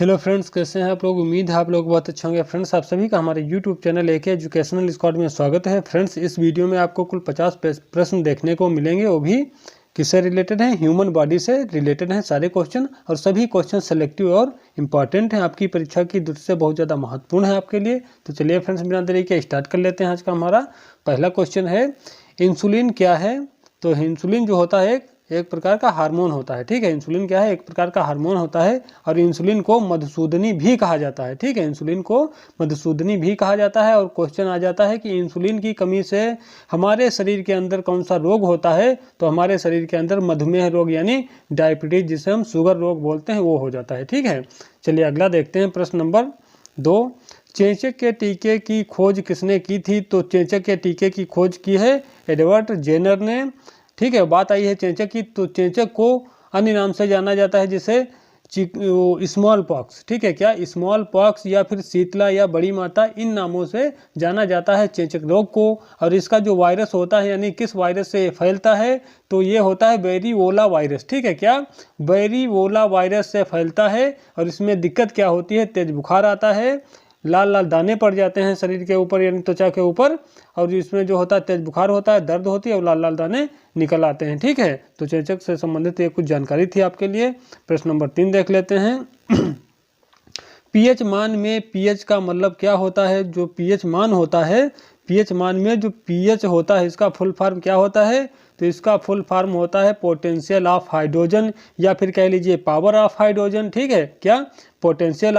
Hello friends, कैसे हैं आप लोग। उम्मीद है आप लोग बहुत अच्छे होंगे। फ्रेंड्स, आप सभी का हमारे YouTube channel AK educational squad में स्वागत है। फ्रेंड्स, इस वीडियो में आपको कुल 50 प्रश्न देखने को मिलेंगे। वो भी किससे रिलेटेड हैं? ह्यूमन बॉडी से रिलेटेड हैं सारे क्वेश्चन, और सभी क्वेश्चन सेलेक्टिव और इम्पॉर्टेंट हैं। आपकी परीक्षा की दृष्टि से बहुत ज़्यादा महत्वपूर्ण है आपके लिए। तो चलिए फ्रेंड्स, बिना देरी के स्टार्ट कर लेते हैं। आज का हमारा पहला क्वेश्चन है, इंसुलिन क्या है? तो इंसुलिन जो होता है एक प्रकार का हार्मोन होता है। ठीक है, इंसुलिन क्या है? एक प्रकार का हार्मोन होता है, और इंसुलिन को मधुसूदनी भी कहा जाता है। ठीक है, इंसुलिन को मधुसूदनी भी कहा जाता है। और क्वेश्चन आ जाता है कि इंसुलिन की कमी से हमारे शरीर के अंदर कौन सा रोग होता है? तो हमारे शरीर के अंदर मधुमेह रोग यानी डायबिटीज, जिसे हम शुगर रोग बोलते हैं, वो हो जाता है। ठीक है, चलिए अगला देखते हैं। प्रश्न नंबर 2, चेचक के टीके की खोज किसने की थी? तो चेचक के टीके की खोज की है एडवर्ड जेनर ने। ठीक है, बात आई है चेचक की, तो चेचक को अन्य नाम से जाना जाता है, जिसे स्मॉल पॉक्स। ठीक है, क्या स्मॉल पॉक्स या फिर शीतला या बड़ी माता, इन नामों से जाना जाता है चेचक रोग को। और इसका जो वायरस होता है, यानी किस वायरस से फैलता है? तो ये होता है वेरिवोला वायरस। ठीक है, क्या वेरिवोला वायरस से फैलता है। और इसमें दिक्कत क्या होती है? तेज बुखार आता है, लाल लाल दाने पड़ जाते हैं शरीर के ऊपर यानी त्वचा के ऊपर, और इसमें जो होता है तेज बुखार होता है, दर्द होती है और लाल लाल दाने निकल आते हैं। ठीक है, तो चेचक से संबंधित ये कुछ जानकारी थी आपके लिए। प्रश्न नंबर 3 देख लेते हैं। पीएच मान में पीएच का मतलब क्या होता है? जो पीएच मान होता है, पीएच मान में जो पीएच होता है, इसका फुल फॉर्म क्या होता है? तो इसका फुल फॉर्म होता है पोटेंशियल ऑफ हाइड्रोजन, या फिर कह लीजिए पावर ऑफ हाइड्रोजन। ठीक है, क्या पोटेंशियल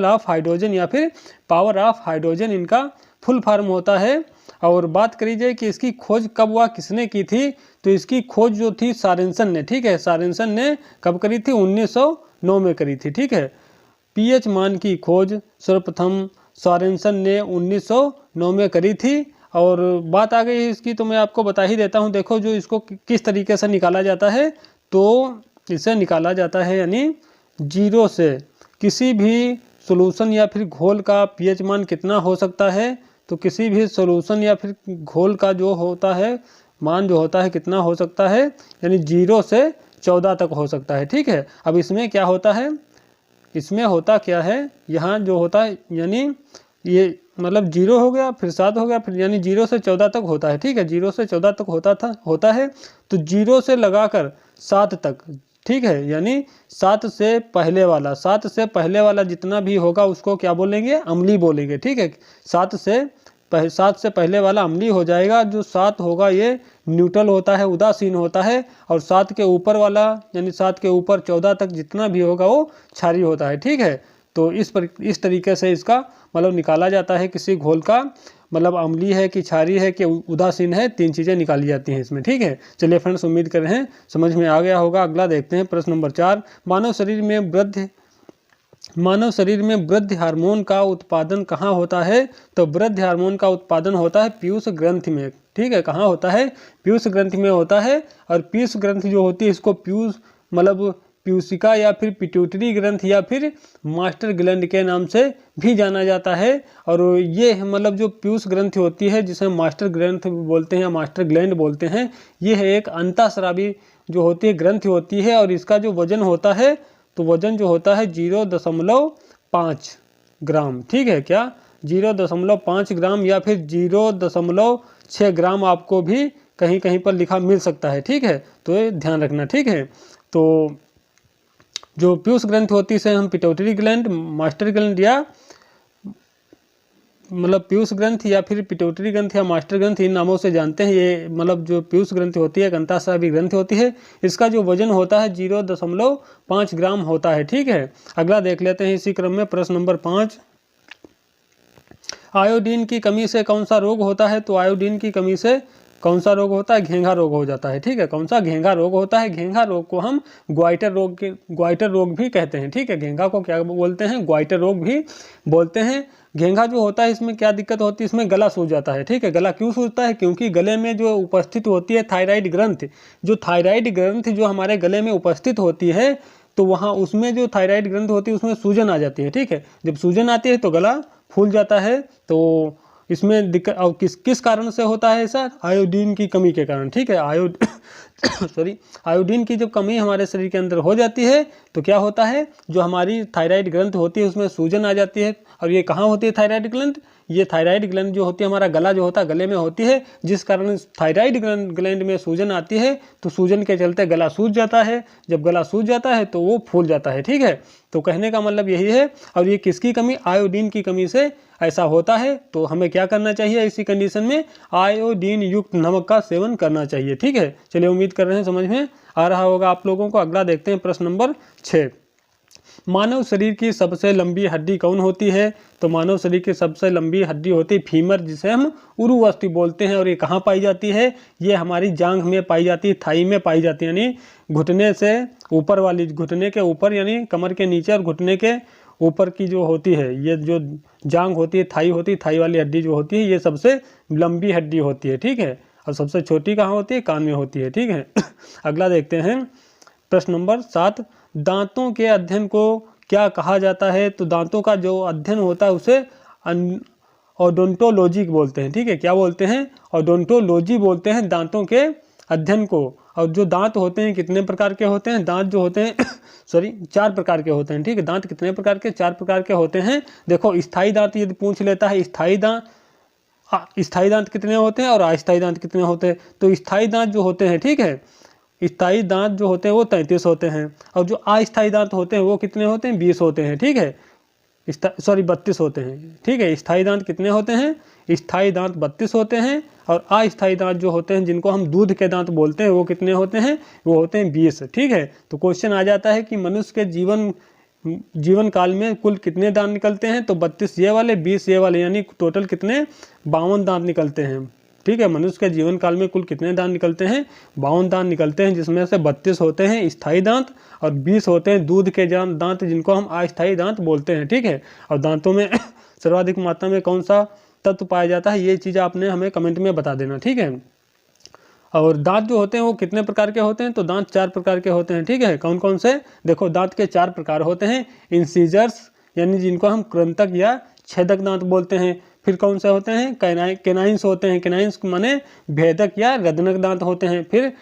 ऑफ हाइड्रोजन या फिर पावर ऑफ हाइड्रोजन इनका फुल फॉर्म होता है। और बात करी जाए कि इसकी खोज कब व किसने की थी? तो इसकी खोज जो थी सॉरेनसन ने। ठीक है, सॉरेनसन ने कब करी थी? 1909 में करी थी। ठीक है, पीएच मान की खोज सर्वप्रथम सॉरेनसन ने 1909 में करी थी। और बात आ गई इसकी, तो मैं आपको बता ही देता हूँ। देखो, जो इसको किस तरीके से निकाला जाता है, तो इसे निकाला जाता है यानी जीरो से किसी भी सॉल्यूशन या फिर घोल का पीएच मान कितना हो सकता है? तो किसी भी सॉल्यूशन या फिर घोल का जो होता है मान जो होता है कितना हो सकता है? यानी 0 से 14 तक हो सकता है। ठीक है, अब इसमें क्या होता है? इसमें होता क्या है? यहाँ जो होता है यानी ये मतलब 0 हो गया, फिर 7 हो गया, फिर यानी 0 से 14 तक होता है। ठीक है, 0 से 14 तक होता है। तो 0 से लगाकर 7 तक, ठीक है, यानी 7 से पहले वाला जितना भी होगा उसको क्या बोलेंगे? अम्लीय बोलेंगे। ठीक है, 7 से पहले वाला अम्लीय हो जाएगा। जो 7 होगा ये न्यूट्रल होता है, उदासीन होता है। और 7 के ऊपर वाला यानी 7 के ऊपर 14 तक जितना भी होगा वो क्षारीय होता है। ठीक है, तो इस तरीके से इसका मतलब निकाला जाता है किसी घोल का मतलब अम्लीय है कि क्षारीय है कि उदासीन है, 3 चीज़ें निकाली जाती हैं इसमें। ठीक है, चलिए फ्रेंड्स, उम्मीद कर रहे हैं समझ में आ गया होगा। अगला देखते हैं। प्रश्न नंबर 4, मानव शरीर में वृद्धि हार्मोन का उत्पादन कहाँ होता है? तो वृद्धि हार्मोन का उत्पादन होता है पीयूष ग्रंथि में। ठीक है, कहाँ होता है? पीयूष ग्रंथि में होता है। और पीयूष ग्रंथि जो होती है इसको पीयूष मतलब पीयूषिका या फिर पिट्यूटरी ग्रंथ या फिर मास्टर ग्लैंड के नाम से भी जाना जाता है। और ये मतलब जो पीयूष ग्रंथि होती है, जिसे मास्टर ग्रंथ बोलते हैं या मास्टर ग्लैंड बोलते हैं, ये है एक अंतःस्रावी जो होती है ग्रंथि होती है। और इसका जो वजन होता है, तो वजन जो होता है 0.5 ग्राम। ठीक है, क्या 0.5 ग्राम या फिर 0.6 ग्राम आपको भी कहीं कहीं पर लिखा मिल सकता है। ठीक है, तो ये ध्यान रखना। ठीक है, तो जो पीयूष ग्रंथि होती है इसे हम पिट्यूटरी ग्लैंड, मास्टर ग्लैंड या मतलब पीयूष ग्रंथि या फिर पिट्यूटरी ग्रंथि या मास्टर ग्रंथि, इन नामों से जानते हैं। ये मतलब जो पीयूष ग्रंथि होती है एक अंतःस्रावी ग्रंथि होती है। इसका जो वजन होता है 0.5 ग्राम होता है। ठीक है, अगला देख लेते हैं इसी क्रम में। प्रश्न नंबर 5, आयोडीन की कमी से कौन सा रोग होता है? तो आयोडीन की कमी से कौन सा रोग होता है? घेंघा रोग हो जाता है। ठीक है, कौन सा? घेंघा रोग होता है। घेंघा रोग को हम ग्वाइटर रोग भी कहते हैं। ठीक है, घेंघा को क्या बोलते हैं? ग्वाइटर रोग भी बोलते हैं। घेंघा जो होता है इसमें क्या दिक्कत होती है? इसमें गला सूज जाता है। ठीक है, गला क्यों सूजता है? क्योंकि गले में जो उपस्थित होती है थायराइड ग्रंथ, जो हमारे गले में उपस्थित होती है, तो वहाँ उसमें जो थायराइड ग्रंथ होती है उसमें सूजन आ जाती है। ठीक है, जब सूजन आती है तो गला फूल जाता है। तो इसमें दिक्कत और किस कारण से होता है ऐसा? आयोडीन की कमी के कारण, ठीक है। आयोडीन की जब कमी हमारे शरीर के अंदर हो जाती है तो क्या होता है, जो हमारी थायराइड ग्रंथ होती है उसमें सूजन आ जाती है। और ये कहाँ होती है थायराइड ग्लैंड? ये थायराइड ग्लैंड जो होती है, हमारा गला जो होता है गले में होती है, जिस कारण थायराइड ग्लैंड में सूजन आती है तो सूजन के चलते गला सूज जाता है। जब गला सूज जाता है तो वो फूल जाता है, ठीक है। तो कहने का मतलब यही है। और ये किसकी कमी? आयोडीन की कमी से ऐसा होता है। तो हमें क्या करना चाहिए इसी कंडीशन में? आयोडीन युक्त नमक का सेवन करना चाहिए, ठीक है। चलिए, उम्मीद कर रहे हैं समझ में आ रहा होगा आप लोगों को। अगला देखते हैं प्रश्न नंबर 6। मानव शरीर की सबसे लंबी हड्डी कौन होती है? तो मानव शरीर की सबसे लंबी हड्डी होती है फीमर, जिसे हम उरु अस्थि बोलते हैं। और ये कहाँ पाई जाती है? ये हमारी जांघ में पाई जाती है, थाई में पाई जाती है, यानी घुटने से ऊपर वाली, घुटने के ऊपर यानी कमर के नीचे और घुटने के ऊपर की जो होती है, ये जो जांघ होती है, थाई होती है, थाई वाली हड्डी जो होती है ये सबसे लंबी हड्डी होती है, ठीक है। और सबसे छोटी कहाँ होती है? कान में होती है, ठीक है। अगला देखते हैं प्रश्न नंबर 7। दांतों के अध्ययन को क्या कहा जाता है? तो दांतों का जो अध्ययन होता है उसे ओडोंटोलॉजी बोलते हैं, ठीक है। क्या बोलते हैं? ओडोंटोलॉजी बोलते हैं दांतों के अध्ययन को। और जो दांत होते हैं कितने प्रकार के होते हैं? दांत जो होते हैं 4 प्रकार के होते हैं, ठीक है। दांत कितने प्रकार के? 4 प्रकार के होते हैं। देखो, स्थायी दांत यदि पूछ लेता है, स्थायी दांत कितने होते हैं और अस्थायी दांत कितने होते हैं? तो स्थायी दांत जो होते हैं, ठीक है, स्थायी दांत जो होते हैं वो 33 होते हैं। और जो अस्थायी दांत होते हैं वो कितने होते हैं? 20 होते हैं, ठीक है। 32 होते हैं, ठीक है। स्थायी दांत कितने होते हैं? स्थायी दांत 32 होते हैं। और अस्थायी दांत जो होते हैं, जिनको हम दूध के दांत बोलते हैं, वो कितने होते हैं? वो होते हैं 20, ठीक है। तो क्वेश्चन आ जाता है कि मनुष्य के जीवन काल में कुल कितने दांत निकलते हैं? तो 32 ये वाले, 20 ये वाले, यानी टोटल कितने? 52 दांत निकलते हैं, ठीक है। मनुष्य के जीवन काल में कुल कितने दांत निकलते हैं? 52 दांत निकलते हैं, जिसमें से 32 होते हैं स्थायी दांत और 20 होते हैं दूध के दांत, जिनको हम अस्थायी दांत बोलते हैं, ठीक है। और दांतों में सर्वाधिक मात्रा में कौन सा तत्व पाया जाता है, ये चीज़ आपने हमें कमेंट में बता देना, ठीक है। और दांत जो होते हैं वो कितने प्रकार के होते हैं? तो दांत 4 प्रकार के होते हैं, ठीक है। कौन कौन से? देखो, दांत के 4 प्रकार होते हैं। इंसीजर्स, यानी जिनको हम कृंतक या छेदक दांत बोलते हैं। फिर कौन से होते हैं? कैनाइंस होते हैं। कैनाइंस माने भेदक या रदनक दांत होते हैं। फिर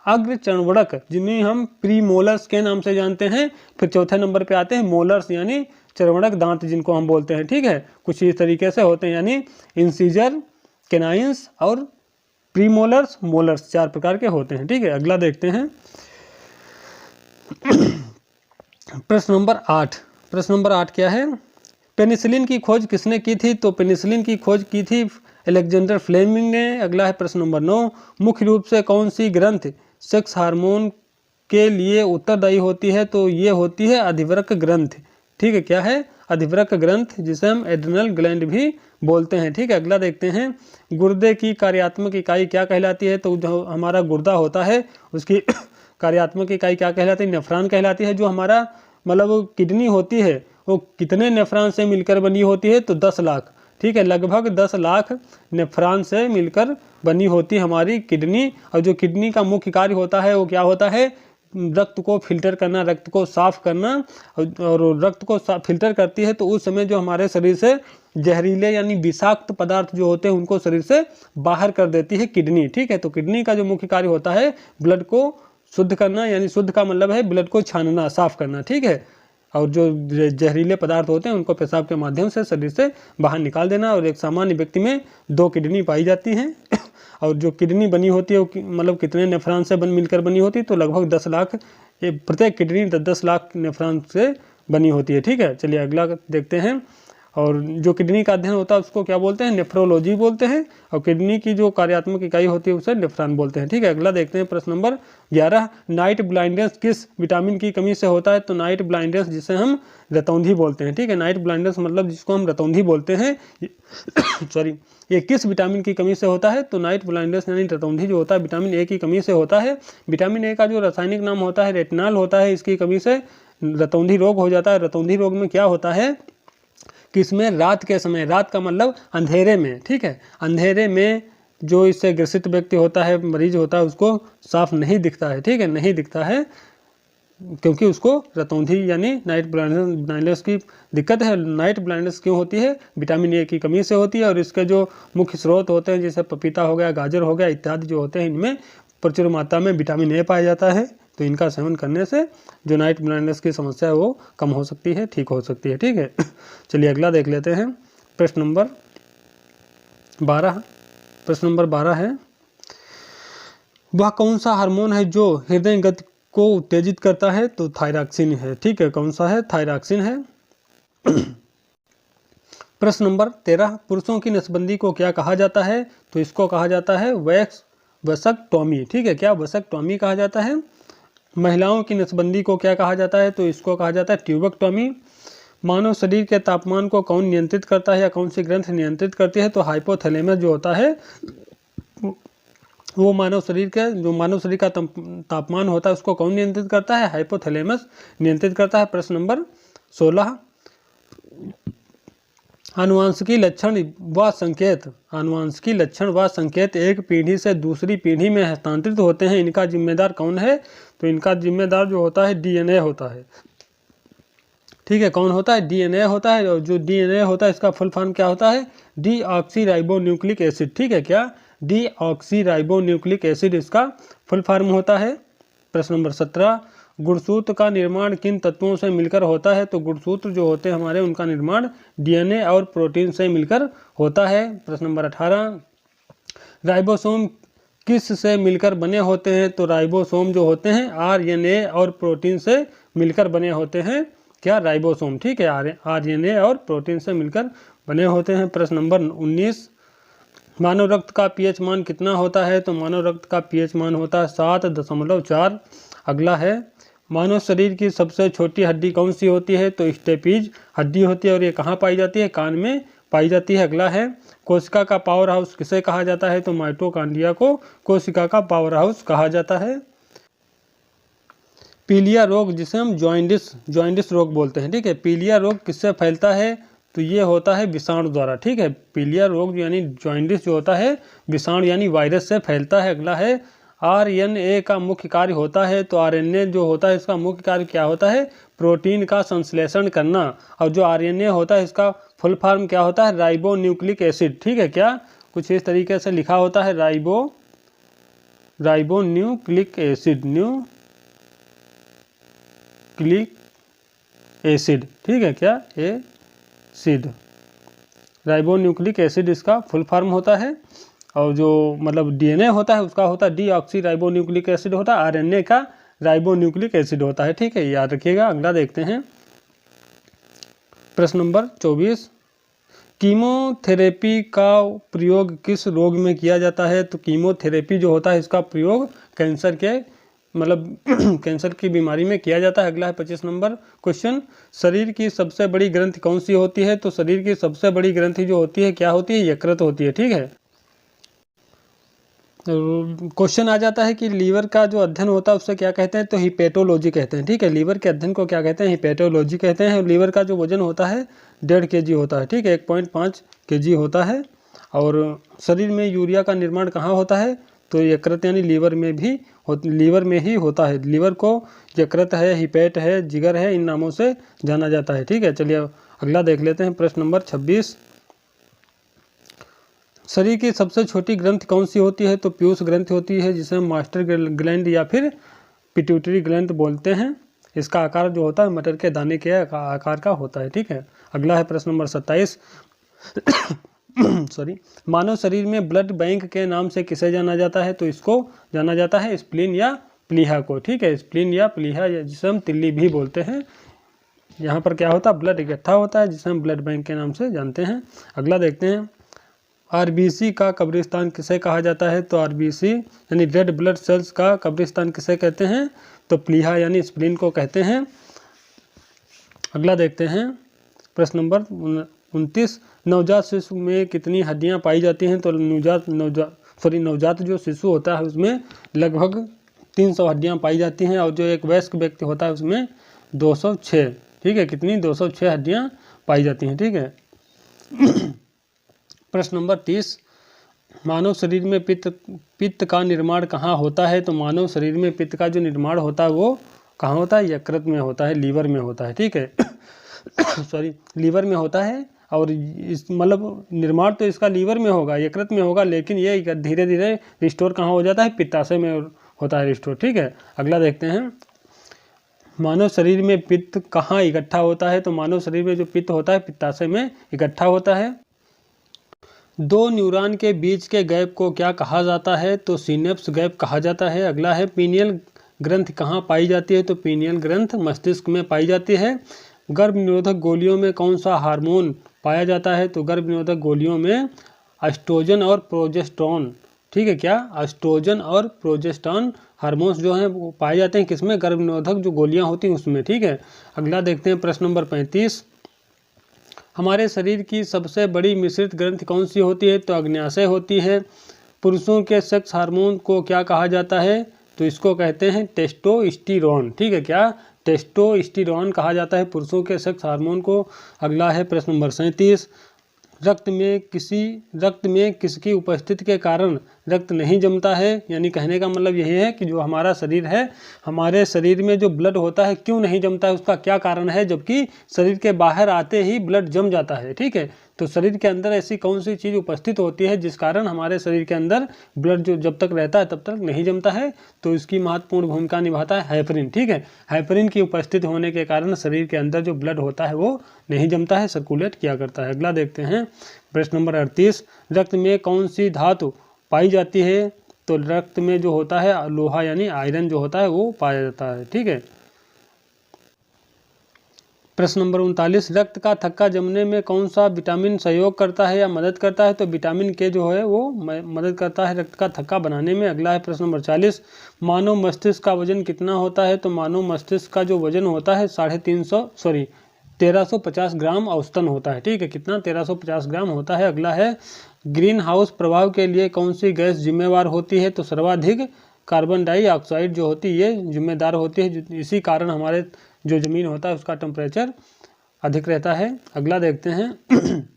अग्र चर्वणक, जिन्हें हम प्रीमोलर्स के नाम से जानते हैं। फिर चौथे नंबर पे आते हैं मोलर्स, यानी चर्वणक दांत जिनको हम बोलते हैं, ठीक है। कुछ इस तरीके से होते हैं, यानी इंसीजर, कैनाइंस और प्रीमोलर्स, मोलर्स 4 प्रकार के होते हैं, ठीक है। अगला देखते हैं प्रश्न नंबर 8। प्रश्न नंबर 8 क्या है? पेनिसिलिन की खोज किसने की थी? तो पेनिसिलिन की खोज की थी अलेक्जेंडर फ्लेमिंग ने। अगला है प्रश्न नंबर 9। मुख्य रूप से कौन सी ग्रंथ सेक्स हार्मोन के लिए उत्तरदायी होती है? तो ये होती है अधिवृक्क ग्रंथ, ठीक है। क्या है? अधिवृक्क ग्रंथ, जिसे हम एड्रिनल ग्लैंड भी बोलते हैं, ठीक है। अगला देखते हैं गुर्दे की कार्यात्मक इकाई क्या कहलाती है? तो जो हमारा गुर्दा होता है उसकी कार्यात्मक इकाई क्या कहलाती है? नेफ्रॉन कहलाती है। जो हमारा मतलब किडनी होती है वो कितने नेफ्रॉन से मिलकर बनी होती है? तो 10 लाख, ठीक है। लगभग 10 लाख नेफ्रॉन से मिलकर बनी होती है हमारी किडनी। और जो किडनी का मुख्य कार्य होता है वो क्या होता है? रक्त को फिल्टर करना, रक्त को साफ करना। और रक्त को फिल्टर करती है तो उस समय जो हमारे शरीर से जहरीले यानी विषाक्त पदार्थ जो होते हैं उनको शरीर से बाहर कर देती है किडनी, ठीक है। तो किडनी का जो मुख्य कार्य होता है ब्लड को शुद्ध करना, यानी शुद्ध का मतलब है ब्लड को छानना, साफ करना, ठीक है। और जो जहरीले पदार्थ होते हैं उनको पेशाब के माध्यम से शरीर से बाहर निकाल देना। और एक सामान्य व्यक्ति में 2 किडनी पाई जाती हैं। और जो किडनी बनी होती है वो मतलब कितने नेफ्रॉन से मिलकर बनी होती है? तो लगभग 10 लाख, प्रत्येक किडनी 10 लाख नेफ्रॉन से बनी होती है, ठीक है। चलिए अगला देखते हैं। और जो किडनी का अध्ययन होता है उसको क्या बोलते हैं? नेफ्रोलॉजी बोलते हैं। और किडनी की जो कार्यात्मक इकाई होती है उसे नेफ्रॉन बोलते हैं, ठीक है। अगला देखते हैं प्रश्न नंबर 11। नाइट ब्लाइंडनेस किस विटामिन की कमी से होता है? तो नाइट ब्लाइंडनेस जिसे हम रतौंधी बोलते हैं, ठीक है। नाइट ब्लाइंडनेस मतलब जिसको हम रतौंधी बोलते हैं सॉरी, ये किस विटामिन की कमी से होता है? तो नाइट ब्लाइंडनेस यानी रतौंधी जो होता है विटामिन ए की कमी से होता है। विटामिन ए का जो रासायनिक नाम होता है रेटिनॉल होता है। इसकी कमी से रतौंधी रोग हो जाता है। रतौंधी रोग में क्या होता है कि इसमें रात के समय, रात का मतलब अंधेरे में, ठीक है, अंधेरे में जो इससे ग्रसित व्यक्ति होता है, मरीज होता है, उसको साफ नहीं दिखता है, ठीक है, नहीं दिखता है। क्योंकि उसको रतौंधी यानी नाइट ब्लाइंडनेस की दिक्कत है। नाइट ब्लाइंडनेस क्यों होती है? विटामिन ए की कमी से होती है। और इसके जो मुख्य स्रोत होते हैं जैसे पपीता हो गया, गाजर हो गया इत्यादि जो होते हैं, इनमें प्रचुर मात्रा में विटामिन ए पाया जाता है। तो इनका सेवन करने से जो नाइट ब्लाइंडनेस की समस्या है वो कम हो सकती है, ठीक हो सकती है। ठीक है, चलिए अगला देख लेते हैं। प्रश्न नंबर 12। प्रश्न नंबर 12 है, वह कौन सा हार्मोन है जो हृदय गति को उत्तेजित करता है? तो थायरॉक्सिन है। ठीक है, कौन सा है? थायरॉक्सिन है। प्रश्न नंबर 13, पुरुषों की नसबंदी को क्या कहा जाता है? तो इसको कहा जाता है वैसक्टोमी। ठीक है, क्या वैसक्टोमी कहा जाता है। महिलाओं की नसबंदी को क्या कहा जाता है? तो इसको कहा जाता है ट्यूबेक्टोमी। मानव शरीर के तापमान को कौन नियंत्रित करता है या कौन सी ग्रंथ नियंत्रित करती है? तो हाइपोथैलेमस जो होता है वो मानव शरीर का तापमान होता है उसको कौन नियंत्रित करता है? हाइपोथैलेमस नियंत्रित करता है। प्रश्न नंबर 16, आनुवांशिकी लक्षण व संकेत एक पीढ़ी से दूसरी पीढ़ी में हस्तांतरित होते हैं, इनका जिम्मेदार कौन है? तो इनका जिम्मेदार जो होता है डीएनए होता है। ठीक है, कौन होता है? डीएनए होता है। और जो डीएनए होता है इसका फुल फॉर्म क्या होता है? Deoxyribonucleic acid. ठीक है, क्या? डीऑक्सीराइबोन्यूक्लिक एसिड इसका फुल फॉर्म होता है। प्रश्न नंबर 17, गुणसूत्र का निर्माण किन तत्वों से मिलकर होता है? तो गुणसूत्र जो होते हैं हमारे उनका निर्माण डीएनए और प्रोटीन से मिलकर होता है। प्रश्न नंबर 18, राइबोसोम किस से मिलकर बने होते हैं? तो राइबोसोम जो होते हैं आरएनए और प्रोटीन से मिलकर बने होते हैं। क्या? राइबोसोम। ठीक है, आरएनए और प्रोटीन से मिलकर बने होते हैं। प्रश्न नंबर 19, मानव रक्त का पीएच मान कितना होता है? तो मानव रक्त का पीएच मान होता है 7.4। अगला है, मानव शरीर की सबसे छोटी हड्डी कौन सी होती है? तो स्टेपीज हड्डी होती है और ये कहाँ पाई जाती है? कान में पाई जाती है। अगला है, कोशिका का पावर हाउस किसे कहा जाता है? तो माइटोकॉन्ड्रिया को कोशिका का पावर हाउस कहा जाता है। पीलिया रोग जिसे हम जॉइंडिस रोग बोलते हैं। ठीक है, पीलिया रोग किससे फैलता है? तो ये होता है विषाणु द्वारा। ठीक है, पीलिया रोग यानी जॉइंडिस जो होता है विषाणु यानी वायरस से फैलता है। अगला है, आरएनए का मुख्य कार्य होता है। तो आरएनए जो होता है इसका मुख्य कार्य क्या होता है? प्रोटीन का संश्लेषण करना। और जो आरएनए होता है इसका फुल फॉर्म क्या होता है? Ribonucleic acid. ठीक है, क्या? कुछ इस तरीके से लिखा होता है राइबोन्यूक्लिक एसिड। ठीक है, क्या? एसिड, राइबोन्यूक्लिक एसिड इसका फुल फॉर्म होता है। और जो मतलब डीएनए होता है उसका होता है डीऑक्सीराइबोन्यूक्लिक एसिड होता है, आरएनए का राइबोन्यूक्लिक एसिड होता है। ठीक है, याद रखिएगा। अगला देखते हैं प्रश्न नंबर 24, कीमोथेरेपी का प्रयोग किस रोग में किया जाता है? तो कीमोथेरेपी जो होता है इसका प्रयोग कैंसर के कैंसर की बीमारी में किया जाता है। अगला है 25 नंबर क्वेश्चन, शरीर की सबसे बड़ी ग्रंथि कौन सी होती है? तो शरीर की सबसे बड़ी ग्रंथि जो होती है क्या होती है? यकृत होती है। ठीक है, क्वेश्चन आ जाता है कि लीवर का जो अध्ययन होता है उससे क्या कहते हैं? तो हिपेटोलॉजी कहते हैं। ठीक है, लीवर के अध्ययन को क्या कहते हैं? हिपेटोलॉजी कहते हैं। लीवर का जो वजन होता है 1.5 kg होता है। ठीक है, 1.5 kg होता है। और शरीर में यूरिया का निर्माण कहाँ होता है? तो यकृत यानी लीवर में ही होता है। लीवर को यकृत है, हिपेट है, जिगर है, इन नामों से जाना जाता है। ठीक है, चलिए अगला देख लेते हैं। प्रश्न नंबर 26, शरीर की सबसे छोटी ग्रंथि कौन सी होती है? तो पीयूष ग्रंथि होती है जिसे हम मास्टर ग्लैंड या फिर पिट्यूटरी ग्लैंड बोलते हैं। इसका आकार जो होता है मटर के दाने के आकार का होता है। ठीक है, अगला है प्रश्न नंबर 27 मानव शरीर में ब्लड बैंक के नाम से किसे जाना जाता है? तो इसको जाना जाता है स्प्लीन या प्लीहा को। ठीक है, स्प्लीन या प्लीहा जिसे हम तिल्ली भी बोलते हैं। यहाँ पर क्या होता है? ब्लड इकट्ठा होता है जिसे हम ब्लड बैंक के नाम से जानते हैं। अगला देखते हैं, आरबीसी का कब्रिस्तान किसे कहा जाता है? तो आरबीसी यानी रेड ब्लड सेल्स का कब्रिस्तान किसे कहते हैं? तो प्लीहा यानी स्प्लीन को कहते हैं। अगला देखते हैं प्रश्न नंबर 29, नवजात शिशु में कितनी हड्डियां पाई जाती हैं? तो नवजात जो शिशु होता है उसमें लगभग 300 हड्डियां पाई जाती हैं। और जो एक वयस्क व्यक्ति होता है उसमें 206। ठीक है, कितनी? 206 हड्डियां पाई जाती हैं। ठीक है, प्रश्न नंबर 30, मानव शरीर में पित्त का निर्माण कहाँ होता है? तो मानव शरीर में पित्त का जो निर्माण होता है वो कहाँ होता है? यकृत में होता है, लीवर में होता है, ठीक है। सॉरी, लीवर में होता है। और इस मतलब निर्माण तो इसका लीवर में होगा, यकृत में होगा, लेकिन ये धीरे धीरे रिस्टोर कहाँ हो जाता है? पित्ताशय में होता है रिस्टोर, ठीक है। अगला देखते हैं, मानव शरीर में पित्त कहाँ इकट्ठा होता है? तो मानव शरीर में जो पित्त होता है पित्ताशय में इकट्ठा होता है। दो न्यूरॉन के बीच के गैप को क्या कहा जाता है? तो सिनेप्स गैप कहा जाता है। अगला है, पीनियल ग्रंथ कहाँ पाई जाती है? तो पीनियल ग्रंथ मस्तिष्क में पाई जाती है। गर्भ निरोधक गोलियों में कौन सा हार्मोन पाया जाता है? तो गर्भ निरोधक गोलियों में एस्ट्रोजन और प्रोजेस्टेरोन, ठीक है। क्या? एस्ट्रोजन और प्रोजेस्टेरोन हार्मोन्स जो हैं वो पाए जाते हैं किसमें? गर्भ निरोधक जो गोलियां होती हैं उसमें, ठीक है। अगला देखते हैं प्रश्न नंबर 35, हमारे शरीर की सबसे बड़ी मिश्रित ग्रंथि कौन सी होती है? तो अग्न्याशय होती है। पुरुषों के सेक्स हार्मोन को क्या कहा जाता है? तो इसको कहते हैं टेस्टोस्टेरोन, ठीक है। क्या? टेस्टोस्टेरोन कहा जाता है पुरुषों के सेक्स हार्मोन को। अगला है प्रश्न नंबर 37, रक्त में किसकी उपस्थिति के कारण रक्त नहीं जमता है? यानी कहने का मतलब यही है कि जो हमारा शरीर है, हमारे शरीर में जो ब्लड होता है क्यों नहीं जमता है, उसका क्या कारण है, जबकि शरीर के बाहर आते ही ब्लड जम जाता है, ठीक है। तो शरीर के अंदर ऐसी कौन सी चीज़ उपस्थित होती है जिस कारण हमारे शरीर के अंदर ब्लड जो जब तक रहता है तब तक नहीं जमता है? तो इसकी महत्वपूर्ण भूमिका निभाता है हेपरिन, ठीक है। हेपरिन की उपस्थित होने के कारण शरीर के अंदर जो ब्लड होता है वो नहीं जमता है, सर्कुलेट किया करता है। अगला देखते हैं प्रश्न नंबर 38, रक्त में कौन सी धातु पाई जाती है? तो रक्त में जो होता है लोहा यानी आयरन जो होता है वो पाया जाता है, ठीक है। प्रश्न नंबर 39, रक्त का थक्का जमने में कौन सा विटामिन सहयोग करता है या मदद करता है? तो विटामिन के जो है वो मदद करता है रक्त का थक्का बनाने में। अगला है प्रश्न नंबर 40, मानव मस्तिष्क का वजन कितना होता है? तो मानव मस्तिष्क का जो वजन होता है 1350 ग्राम औसतन होता है, ठीक है। कितना? 1350 ग्राम होता है। अगला है, ग्रीन हाउस प्रभाव के लिए कौन सी गैस जिम्मेवार होती है? तो सर्वाधिक कार्बन डाइऑक्साइड जो होती है ये जिम्मेदार होती है, इसी कारण हमारे जो ज़मीन होता है उसका टेम्परेचर अधिक रहता है। अगला देखते हैं,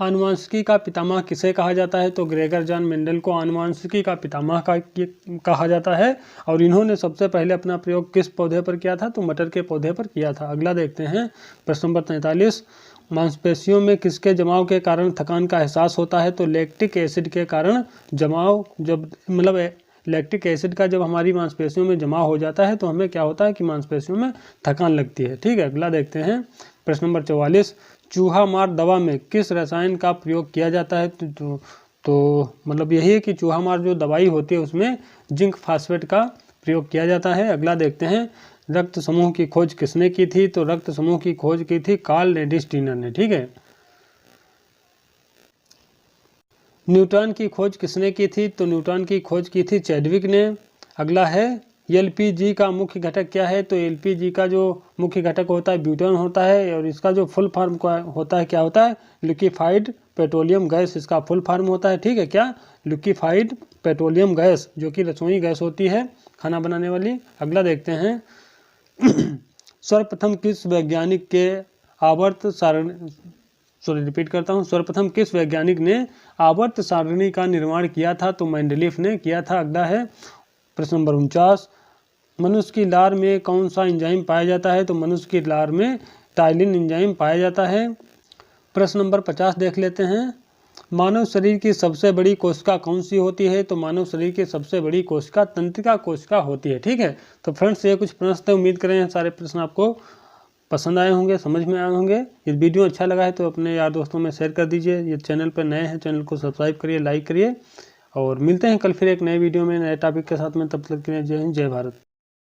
आनुवांशिकी का पितामह किसे कहा जाता है? तो ग्रेगर जॉन मेंडल को आनुवांशिकी का पितामह कहा जाता है। और इन्होंने सबसे पहले अपना प्रयोग किस पौधे पर किया था? तो मटर के पौधे पर किया था। अगला देखते हैं प्रश्न नंबर 43, मांसपेशियों में किसके जमाव के कारण थकान का एहसास होता है? तो लैक्टिक एसिड के कारण जमाव, जब मतलब लैक्टिक एसिड का जब हमारी मांसपेशियों में जमा हो जाता है तो हमें क्या होता है कि मांसपेशियों में थकान लगती है, ठीक है। अगला देखते हैं प्रश्न नंबर 44, चूहा मार दवा में किस रसायन का प्रयोग किया जाता है? तो मतलब यही है कि चूहा मार जो दवाई होती है उसमें जिंक फास्फेट का प्रयोग किया जाता है। अगला देखते हैं, रक्त समूह की खोज किसने की थी? तो रक्त समूह की खोज की थी कार्ल लेडी-स्टीनर ने, ठीक है। न्यूट्रॉन की खोज किसने की थी? तो न्यूट्रॉन की खोज की थी चैडविक ने। अगला है, एलपीजी का मुख्य घटक क्या है? तो एलपीजी का जो मुख्य घटक होता है ब्यूटेन होता है, और इसका जो फुल फॉर्म होता है क्या होता है? लिक्विफाइड पेट्रोलियम गैस इसका फुल फॉर्म होता है, ठीक है। क्या? लिक्विफाइड पेट्रोलियम गैस, जो कि रसोई गैस होती है खाना बनाने वाली। अगला देखते हैं, सर्वप्रथम किस वैज्ञानिक के आवर्त सारणी रिपीट करता हूँ, सर्वप्रथम किस वैज्ञानिक ने आवर्त सारणी का निर्माण किया था? तो मेंडलीफ ने किया था। अगला है प्रश्न नंबर 49, मनुष्य की लार में कौन सा एंजाइम पाया जाता है? तो मनुष्य की लार में टाइलिन एंजाइम पाया जाता है। प्रश्न नंबर 50 देख लेते हैं, मानव शरीर की सबसे बड़ी कोशिका कौन सी होती है? तो मानव शरीर की सबसे बड़ी कोशिका तंत्रिका कोशिका होती है, ठीक है। तो फ्रेंड्स, ये कुछ प्रश्न थे, उम्मीद करें सारे प्रश्न आपको पसंद आए होंगे, समझ में आए होंगे। ये वीडियो अच्छा लगा है तो अपने यार दोस्तों में शेयर कर दीजिए। ये चैनल पर नए हैं, चैनल को सब्सक्राइब करिए, लाइक करिए, और मिलते हैं कल फिर एक नए वीडियो में नए टॉपिक के साथ में। तब तक के लिए जय हिंद, जय भारत।